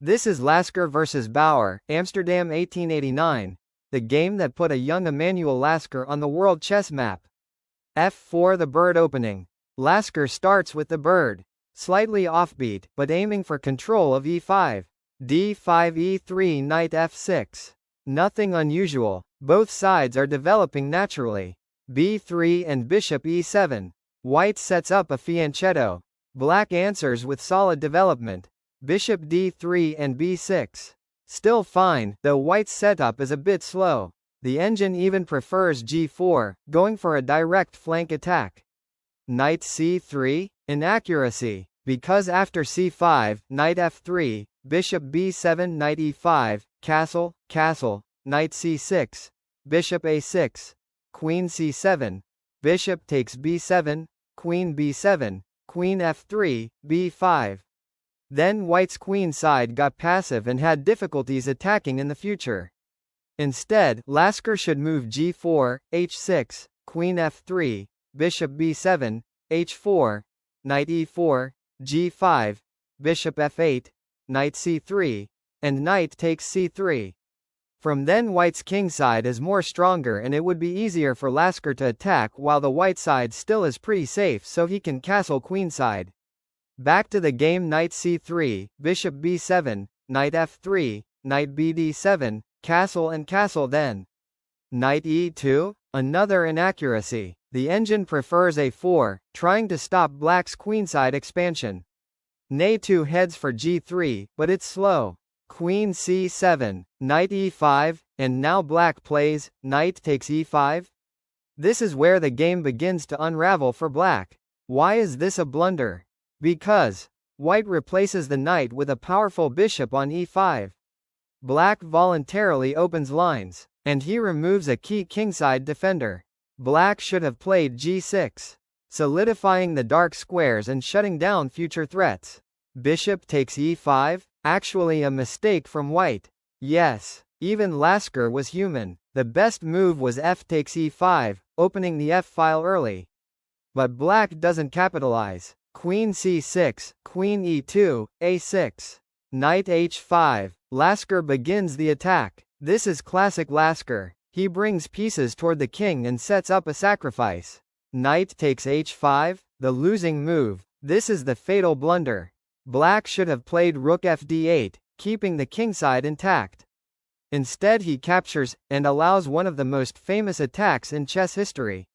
This is Lasker vs. Bauer, Amsterdam 1889, the game that put a young Emanuel Lasker on the world chess map. f4 The bird opening. Lasker starts with the bird. Slightly offbeat, but aiming for control of e5. d5 e3 knight f6. Nothing unusual, both sides are developing naturally. b3 and bishop e7. White sets up a fianchetto. Black answers with solid development. Bishop d3 and b6. Still fine, though White's setup is a bit slow. The engine even prefers g4, going for a direct flank attack. Knight c3? Inaccuracy, because after c5, knight f3, bishop b7 knight e5, castle, castle, knight c6, bishop a6, queen c7, bishop takes b7, queen b7, queen f3, b5. Then White's queen side got passive and had difficulties attacking in the future. Instead, Lasker should move g4, h6, queen f3, bishop b7, h4, knight e4, g5, bishop f8, knight c3, and knight takes c3. From then White's king side is more stronger and it would be easier for Lasker to attack while the white side still is pretty safe so he can castle queenside. Back to the game. Knight c3, bishop b7, knight f3, knight bd7, castle and castle then. Knight e2? Another inaccuracy. The engine prefers a4, trying to stop Black's queenside expansion. Nay2 heads for g3, but it's slow. Queen c7, knight e5, and now Black plays, knight takes e5? This is where the game begins to unravel for Black. Why is this a blunder? Because White replaces the knight with a powerful bishop on e5. Black voluntarily opens lines, and he removes a key kingside defender. Black should have played g6, solidifying the dark squares and shutting down future threats. Bishop takes e5? Actually a mistake from White. Yes, even Lasker was human. The best move was f takes e5, opening the f-file early. But Black doesn't capitalize. Queen c6, queen e2, a6. Knight h5. Lasker begins the attack. This is classic Lasker. He brings pieces toward the king and sets up a sacrifice. Knight takes h5, the losing move. This is the fatal blunder. Black should have played rook fd8, keeping the kingside intact. Instead he captures, and allows one of the most famous attacks in chess history.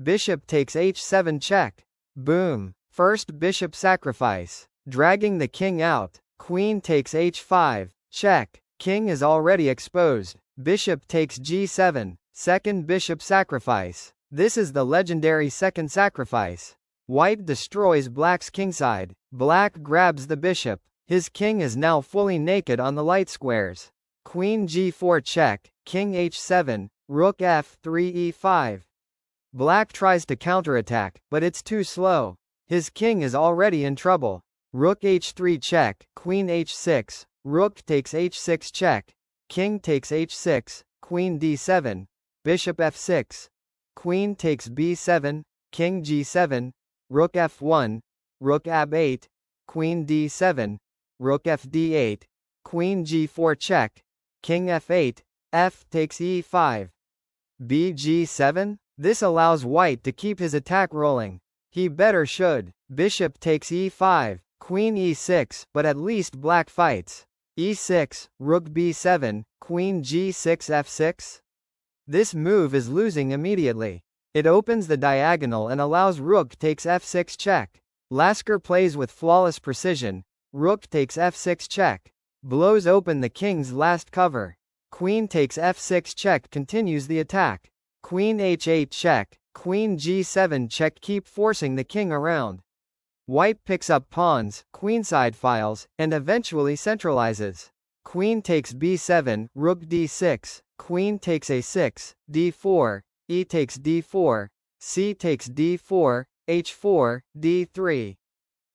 Bishop takes h7 check. Boom. First bishop sacrifice. Dragging the king out. Queen takes h5, check. King is already exposed. Bishop takes g7, second bishop sacrifice. This is the legendary second sacrifice. White destroys Black's kingside. Black grabs the bishop. His king is now fully naked on the light squares. Queen g4 check, king h7, rook f3 e5. Black tries to counterattack, but it's too slow. His king is already in trouble. Rook h3 check, queen h6, rook takes h6 check, king takes h6, queen d7, bishop f6, queen takes b7, king g7, rook f1, rook ab8, queen d7, rook fd8, queen g4 check, king f8, f takes e5. bg7? This allows White to keep his attack rolling. He better should. Bishop takes e5, queen e6, but at least Black fights. e6, rook b7, queen g6 f6? This move is losing immediately. It opens the diagonal and allows rook takes f6 check. Lasker plays with flawless precision. Rook takes f6 check. Blows open the king's last cover. Queen takes f6 check continues the attack. Queen h8 check, queen g7 check keep forcing the king around. White picks up pawns, queenside files, and eventually centralizes. Queen takes b7, rook d6, queen takes a6, d4, e takes d4, c takes d4, h4, d3.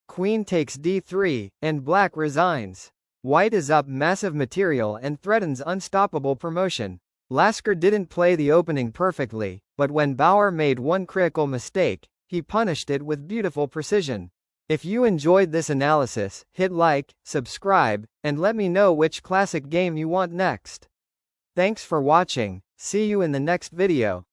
Queen takes d3, and Black resigns. White is up massive material and threatens unstoppable promotion. Lasker didn't play the opening perfectly, but when Bauer made one critical mistake, he punished it with beautiful precision. If you enjoyed this analysis, hit like, subscribe, and let me know which classic game you want next. Thanks for watching, see you in the next video.